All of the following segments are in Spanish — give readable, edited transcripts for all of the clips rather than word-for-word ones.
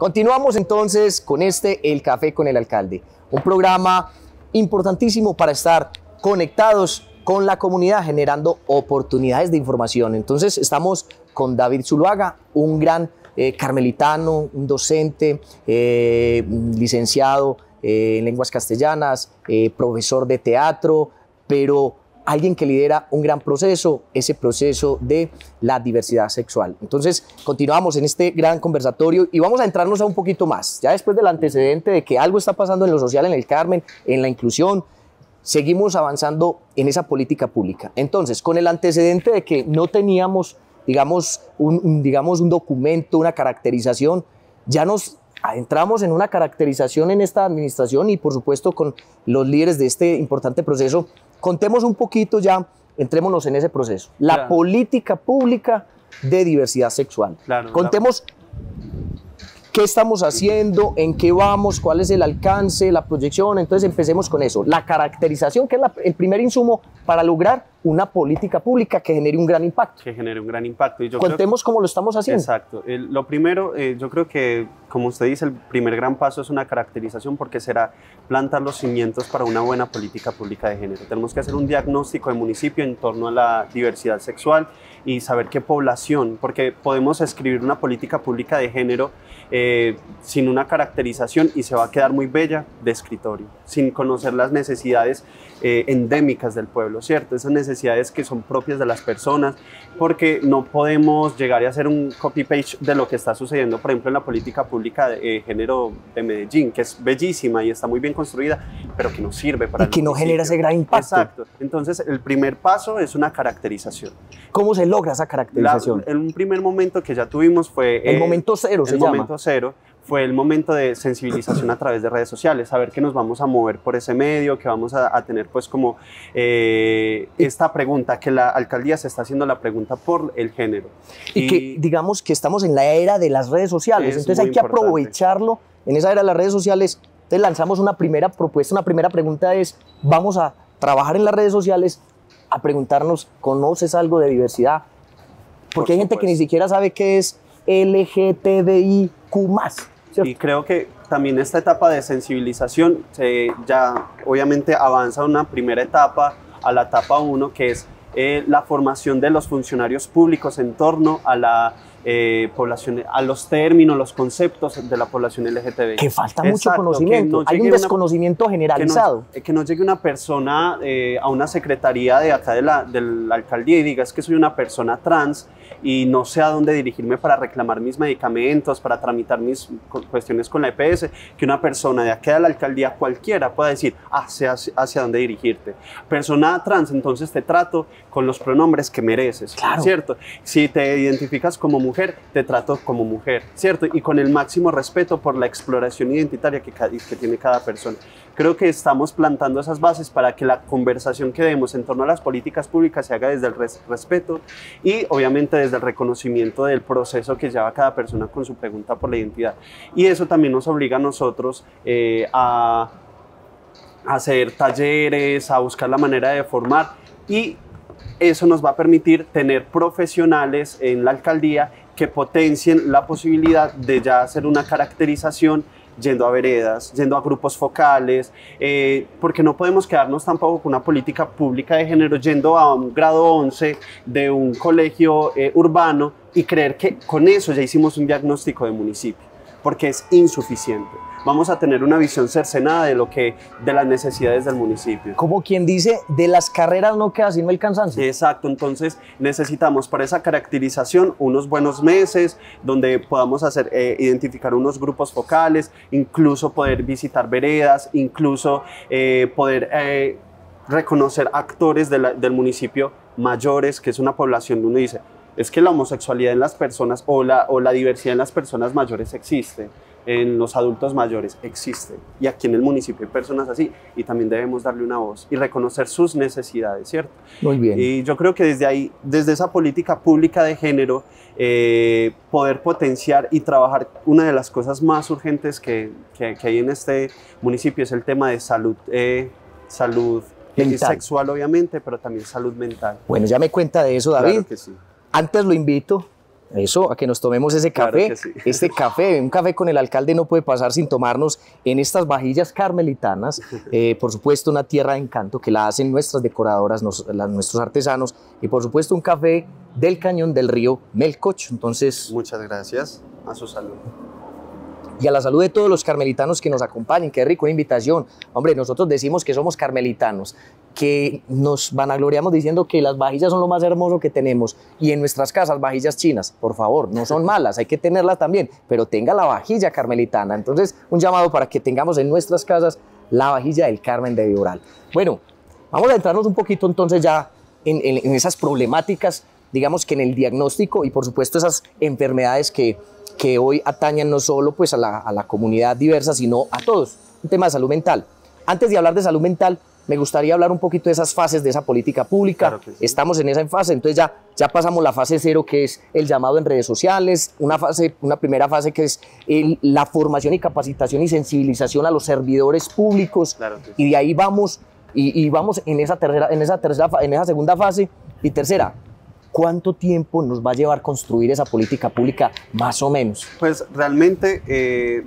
Continuamos entonces con El Café con el Alcalde, un programa importantísimo para estar conectados con la comunidad, generando oportunidades de información. Entonces estamos con David Zuluaga, un gran carmelitano, un docente, licenciado en lenguas castellanas, profesor de teatro, pero alguien que lidera un gran proceso, ese proceso de la diversidad sexual. Entonces, continuamos en este gran conversatorio y vamos a entrarnos a un poquito más. Ya después del antecedente de que algo está pasando en lo social en el Carmen, en la inclusión, seguimos avanzando en esa política pública. Entonces, con el antecedente de que no teníamos, digamos, un documento, una caracterización, ya nos adentramos en una caracterización en esta administración y, por supuesto, con los líderes de este importante proceso. Contemos un poquito ya, entrémonos en ese proceso. La política pública de diversidad sexual. Contemos qué estamos haciendo, en qué vamos, cuál es el alcance, la proyección. Entonces empecemos con eso. La caracterización, que es el primer insumo para lograr una política pública que genere un gran impacto. Que genere un gran impacto. Y yo Contemos cómo lo estamos haciendo. Exacto. Lo primero, yo creo que, como usted dice, el primer gran paso es una caracterización, porque será plantar los cimientos para una buena política pública de género. Tenemos que hacer un diagnóstico de municipio en torno a la diversidad sexual y saber qué población, porque podemos escribir una política pública de género sin una caracterización y se va a quedar muy bella de escritorio, sin conocer las necesidades endémicas del pueblo, ¿cierto? Esas necesidades que son propias de las personas, porque no podemos llegar a hacer un copy-paste de lo que está sucediendo, por ejemplo, en la política pública de género de Medellín, que es bellísima y está muy bien construida, pero que no sirve para y que no genera ese gran impacto. Exacto. Entonces, el primer paso es una caracterización. ¿Cómo se logra esa caracterización? En un primer momento que ya tuvimos fue... el momento cero se llama. El momento cero fue el momento de sensibilización a través de redes sociales, saber que nos vamos a mover por ese medio, que vamos a tener pues como esta pregunta, que la alcaldía se está haciendo la pregunta por el género. Y que digamos que estamos en la era de las redes sociales, entonces hay que aprovecharlo en esa era de las redes sociales. Entonces lanzamos una primera propuesta, una primera pregunta es, vamos a trabajar en las redes sociales, a preguntarnos, ¿conoces algo de diversidad? Porque hay gente que ni siquiera sabe qué es LGTBIQ+. Y creo que también esta etapa de sensibilización ya obviamente avanza una primera etapa a la etapa 1, que es la formación de los funcionarios públicos en torno a la población, a los términos, los conceptos de la población LGTBI. Que falta mucho conocimiento, hay un desconocimiento generalizado. Que no llegue una persona a una secretaría de acá de la alcaldía y diga, es que soy una persona trans y no sé a dónde dirigirme para reclamar mis medicamentos, para tramitar mis cuestiones con la EPS, que una persona de acá de la alcaldía cualquiera pueda decir, hacia dónde dirigirte. Persona trans, entonces te trato con los pronombres que mereces, ¿cierto? Si te identificas como mujer, te trato como mujer, ¿cierto? Y con el máximo respeto por la exploración identitaria que tiene cada persona. Creo que estamos plantando esas bases para que la conversación que demos en torno a las políticas públicas se haga desde el respeto y obviamente desde el reconocimiento del proceso que lleva cada persona con su pregunta por la identidad. Y eso también nos obliga a nosotros a hacer talleres, a buscar la manera de formar, y eso nos va a permitir tener profesionales en la alcaldía que potencien la posibilidad de ya hacer una caracterización yendo a veredas, yendo a grupos focales, porque no podemos quedarnos tampoco con una política pública de género yendo a un grado 11 de un colegio urbano y creer que con eso ya hicimos un diagnóstico de municipio, porque es insuficiente. Vamos a tener una visión cercenada de las necesidades del municipio. Como quien dice, de las carreras no queda sino el cansancio. Exacto, entonces necesitamos para esa caracterización unos buenos meses donde podamos identificar unos grupos focales, incluso poder visitar veredas, incluso poder reconocer actores del municipio mayores, que es una población donde uno dice, es que la homosexualidad en las personas o la diversidad en las personas mayores existe, en los adultos mayores existe, y aquí en el municipio hay personas así y también debemos darle una voz y reconocer sus necesidades, ¿cierto? Muy bien. Y yo creo que desde ahí, desde esa política pública de género, poder potenciar y trabajar una de las cosas más urgentes que hay en este municipio es el tema de salud sexual obviamente, pero también salud mental. Bueno, ya me cuenta de eso, David. Claro que sí. Antes lo invito Eso, a que nos tomemos ese café. Claro que sí. Este café, un café con el alcalde no puede pasar sin tomarnos en estas vajillas carmelitanas. Por supuesto, una tierra de encanto que la hacen nuestras decoradoras, nuestros artesanos. Y por supuesto, un café del cañón del río Melcocho. Entonces, muchas gracias. A su salud. y a la salud de todos los carmelitanos que nos acompañen. Qué rico, una invitación. Hombre, nosotros decimos que somos carmelitanos, que nos vanagloriamos diciendo que las vajillas son lo más hermoso que tenemos, y en nuestras casas vajillas chinas, por favor, no son malas, hay que tenerlas también, pero tenga la vajilla carmelitana. Entonces, un llamado para que tengamos en nuestras casas la vajilla del Carmen de Viboral. Bueno, vamos a entrarnos un poquito entonces ya en esas problemáticas, digamos que en el diagnóstico, y por supuesto esas enfermedades que hoy atañen no solo pues a la comunidad diversa, sino a todos. Un tema de salud mental. Antes de hablar de salud mental, me gustaría hablar un poquito de esas fases de esa política pública. Claro que sí. Estamos en esa fase, entonces ya pasamos la fase 0, que es el llamado en redes sociales, una primera fase que es la formación y capacitación y sensibilización a los servidores públicos, Claro que sí. y de ahí vamos, y vamos en esa segunda fase. Y tercera, ¿cuánto tiempo nos va a llevar construir esa política pública, más o menos? Pues realmente ¿Qué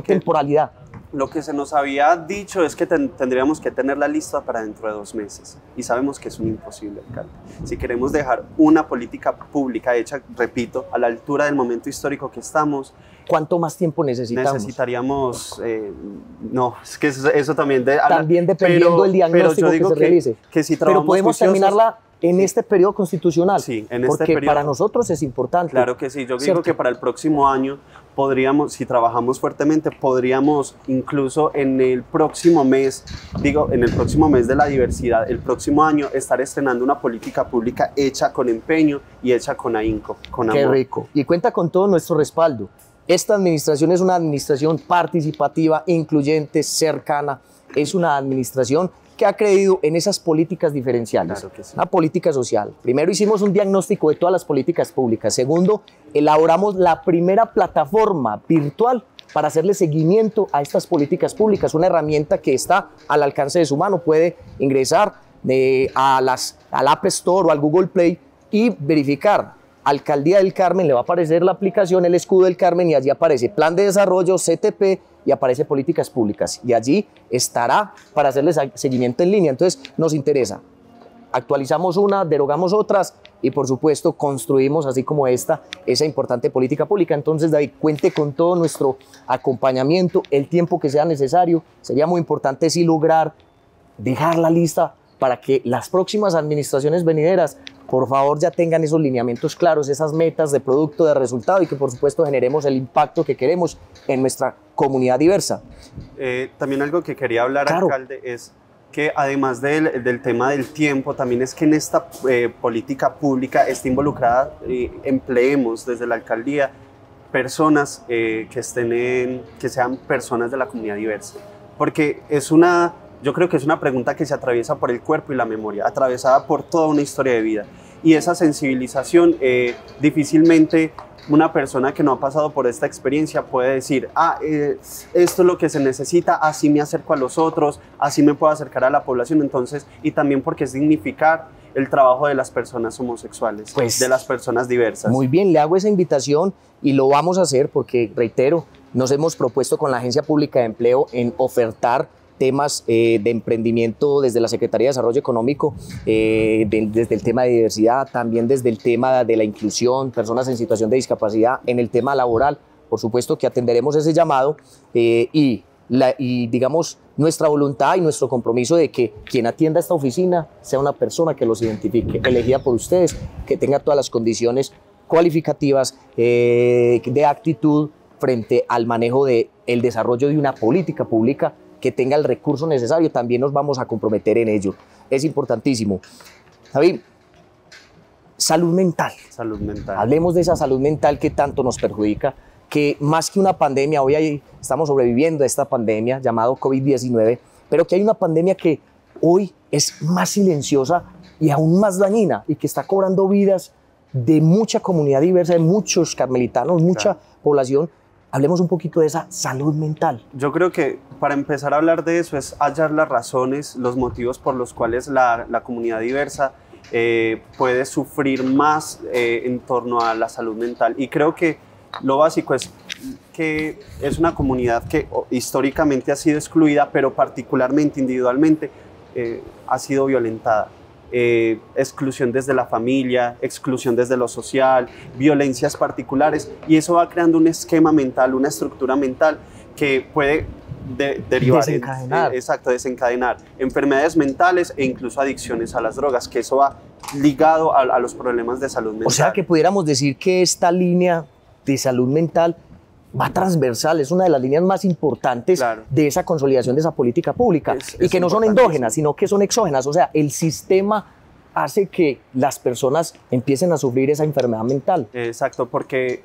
temporalidad? lo que se nos había dicho es que tendríamos que tenerla lista para dentro de 2 meses, y sabemos que es un imposible, alcalde. Si queremos dejar una política pública hecha, repito, a la altura del momento histórico que estamos, ¿Cuánto más tiempo necesitamos? necesitaríamos, no, es que eso también... También dependiendo del diagnóstico que se realice. Que si Pero podemos terminarla en este periodo constitucional, sí, en este porque periodo, para nosotros es importante. Claro que sí, yo digo ¿cierto? que para el próximo año podríamos, si trabajamos fuertemente, podríamos incluso en el próximo mes, en el próximo mes de la diversidad, el próximo año, estar estrenando una política pública hecha con empeño y hecha con ahínco, con amor. Qué rico. Y cuenta con todo nuestro respaldo. Esta administración es una administración participativa, incluyente, cercana. Es una administración que ha creído en esas políticas diferenciales. Claro que sí. Una política social. Primero hicimos un diagnóstico de todas las políticas públicas. Segundo, elaboramos la primera plataforma virtual para hacerle seguimiento a estas políticas públicas. Una herramienta que está al alcance de su mano. Puede ingresar al App Store o al Google Play y verificar. Alcaldía del Carmen, le va a aparecer la aplicación, el escudo del Carmen, y allí aparece Plan de Desarrollo, CTP, y aparece Políticas Públicas. Y allí estará para hacerle seguimiento en línea. Entonces, nos interesa. Actualizamos una, derogamos otras, y por supuesto construimos, así como esa importante política pública. Entonces, David, cuente con todo nuestro acompañamiento, el tiempo que sea necesario. Sería muy importante sí lograr dejar la lista para que las próximas administraciones venideras, por favor, ya tengan esos lineamientos claros, esas metas de producto, de resultado, y que por supuesto generemos el impacto que queremos en nuestra comunidad diversa. También algo que quería hablar, claro, alcalde, es que además del tema del tiempo, también es que en esta política pública esté involucrada, empleemos desde la alcaldía personas que sean personas de la comunidad diversa, porque yo creo que es una pregunta que se atraviesa por el cuerpo y la memoria, atravesada por toda una historia de vida, y esa sensibilización difícilmente una persona que no ha pasado por esta experiencia puede decir, esto es lo que se necesita, así me acerco a los otros, así me puedo acercar a la población. Entonces, y también porque es dignificar el trabajo de las personas homosexuales, pues, de las personas diversas. Muy bien, le hago esa invitación y lo vamos a hacer porque, reitero, nos hemos propuesto con la Agencia Pública de Empleo en ofertar temas de emprendimiento desde la Secretaría de Desarrollo Económico, desde el tema de diversidad, también desde el tema de la inclusión, personas en situación de discapacidad, en el tema laboral. Por supuesto que atenderemos ese llamado y digamos nuestra voluntad y nuestro compromiso de que quien atienda esta oficina sea una persona que los identifique, elegida por ustedes, que tenga todas las condiciones cualificativas de actitud frente al manejo del desarrollo de una política pública que tenga el recurso necesario. También nos vamos a comprometer en ello. Es importantísimo. David, salud mental. Salud mental. Hablemos de esa salud mental que tanto nos perjudica, que más que una pandemia, hoy estamos sobreviviendo a esta pandemia llamado COVID-19, pero que hay una pandemia que hoy es más silenciosa y aún más dañina, y que está cobrando vidas de mucha comunidad diversa, de muchos carmelitanos, mucha población. Hablemos un poquito de esa salud mental. Yo creo que para empezar a hablar de eso es hallar las razones, los motivos por los cuales la comunidad diversa puede sufrir más en torno a la salud mental. Y creo que lo básico es que es una comunidad que históricamente ha sido excluida, pero particularmente individualmente ha sido violentada. Exclusión desde la familia, exclusión desde lo social, violencias particulares, y eso va creando un esquema mental, una estructura mental que puede derivar desencadenar enfermedades mentales e incluso adicciones a las drogas, que eso va ligado a los problemas de salud mental. O sea que pudiéramos decir que esta línea de salud mental va transversal, es una de las líneas más importantes de esa consolidación de esa política pública, y que no son endógenas, sino que son exógenas. O sea, el sistema hace que las personas empiecen a sufrir esa enfermedad mental. Exacto, porque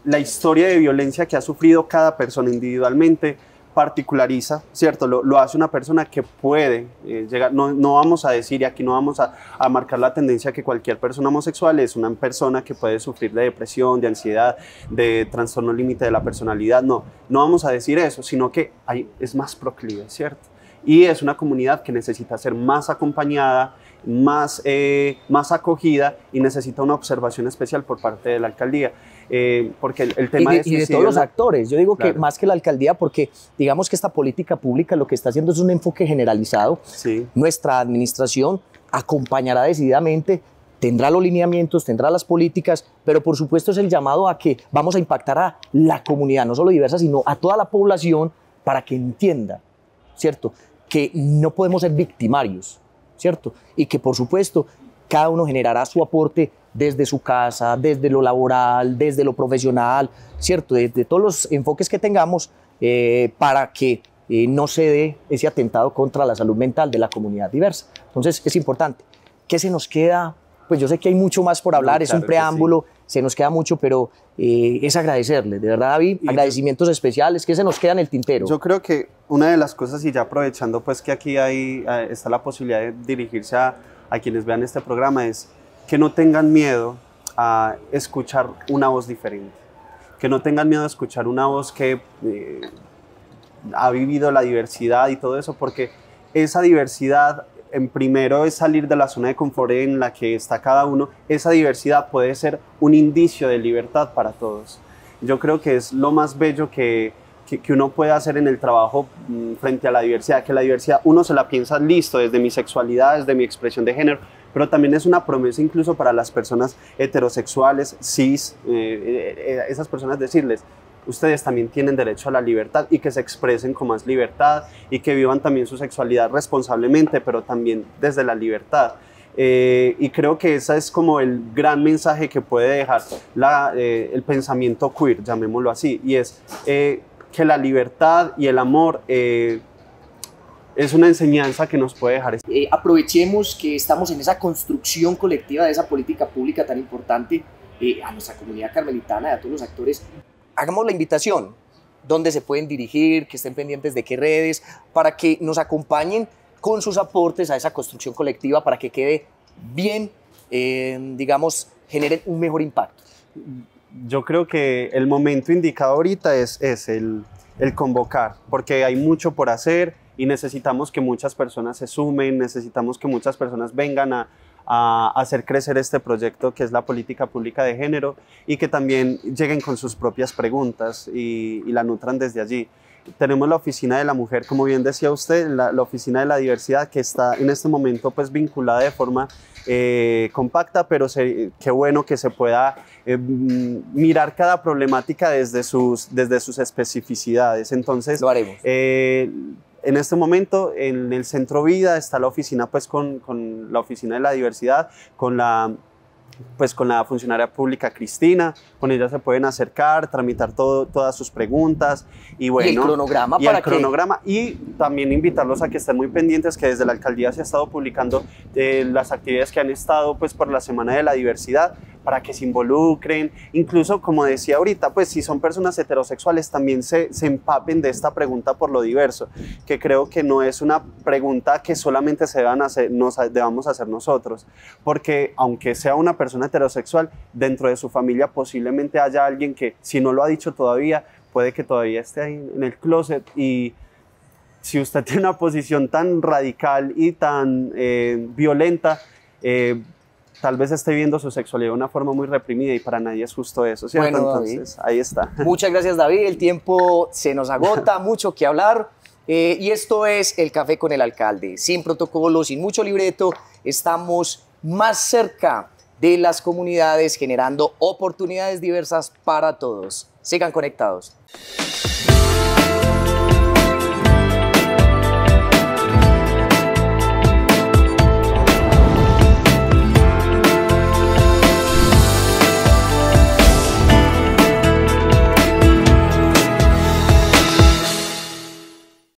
la historia de violencia que ha sufrido cada persona individualmente particulariza, ¿cierto? Lo hace una persona que puede llegar, no vamos a decir, y aquí no vamos a marcar la tendencia que cualquier persona homosexual es una persona que puede sufrir de depresión, de ansiedad, de trastorno límite de la personalidad, no vamos a decir eso, sino que es más proclive, ¿cierto? Y es una comunidad que necesita ser más acompañada, más acogida, y necesita una observación especial por parte de la alcaldía. Porque el tema y de todos los actores. Yo digo que más que la alcaldía, porque digamos que esta política pública lo que está haciendo es un enfoque generalizado. Sí. Nuestra administración acompañará decididamente, tendrá los lineamientos, tendrá las políticas, pero por supuesto es el llamado a que vamos a impactar a la comunidad, no solo diversa, sino a toda la población, para que entienda, ¿cierto?, que no podemos ser victimarios, ¿cierto? Y que por supuesto cada uno generará su aporte desde su casa, desde lo laboral, desde lo profesional, ¿cierto? Desde todos los enfoques que tengamos para que no se dé ese atentado contra la salud mental de la comunidad diversa. Entonces es importante. ¿Qué se nos queda? Pues yo sé que hay mucho más por hablar, es un preámbulo, se nos queda mucho, pero es agradecerle, de verdad, David, agradecimientos especiales. ¿Qué se nos queda en el tintero? Yo creo que una de las cosas, y ya aprovechando pues que aquí está la posibilidad de dirigirse a quienes vean este programa, es que no tengan miedo a escuchar una voz diferente, que no tengan miedo a escuchar una voz que ha vivido la diversidad y todo eso, porque esa diversidad, en primero, es salir de la zona de confort en la que está cada uno. Esa diversidad puede ser un indicio de libertad para todos. Yo creo que es lo más bello que uno puede hacer en el trabajo frente a la diversidad, que la diversidad uno se la piensa listo desde mi sexualidad, desde mi expresión de género, pero también es una promesa incluso para las personas heterosexuales, cis, esas personas, decirles: ustedes también tienen derecho a la libertad, y que se expresen con más libertad y que vivan también su sexualidad responsablemente, pero también desde la libertad. Y creo que ese es como el gran mensaje que puede dejar el pensamiento queer, llamémoslo así, y es que la libertad y el amor es una enseñanza que nos puede dejar. Aprovechemos que estamos en esa construcción colectiva de esa política pública tan importante a nuestra comunidad carmelitana y a todos los actores. Hagamos la invitación, dónde se pueden dirigir, que estén pendientes de qué redes, para que nos acompañen con sus aportes a esa construcción colectiva, para que quede bien, digamos, generen un mejor impacto. Yo creo que el momento indicado ahorita es el convocar, porque hay mucho por hacer y necesitamos que muchas personas se sumen, necesitamos que muchas personas vengan a hacer crecer este proyecto que es la política pública de género, y que también lleguen con sus propias preguntas y la nutran desde allí. Tenemos la Oficina de la Mujer, como bien decía usted, la Oficina de la Diversidad, que está en este momento pues vinculada de forma compacta, pero qué bueno que se pueda mirar cada problemática desde sus especificidades. Entonces, lo haremos. En este momento, en el Centro Vida está la oficina, pues con la Oficina de la Diversidad, con la funcionaria pública Cristina. Con ella se pueden acercar, tramitar todas sus preguntas, y bueno, y el cronograma, y también invitarlos a que estén muy pendientes, que desde la alcaldía se ha estado publicando las actividades que han estado pues por la Semana de la Diversidad, para que se involucren, incluso como decía ahorita, pues si son personas heterosexuales también se empapen de esta pregunta por lo diverso, que creo que no es una pregunta que solamente debamos hacer nosotros, porque aunque sea una persona heterosexual, dentro de su familia posiblemente haya alguien que, si no lo ha dicho todavía, puede que todavía esté ahí en el closet. Y si usted tiene una posición tan radical y tan violenta, tal vez esté viendo su sexualidad de una forma muy reprimida y para nadie es justo eso, ¿cierto? Bueno, entonces, ahí está. Muchas gracias, David. El tiempo se nos agota, mucho que hablar. Y esto es El Café con el Alcalde. Sin protocolo, sin mucho libreto, estamos más cerca de las comunidades, generando oportunidades diversas para todos. Sigan conectados.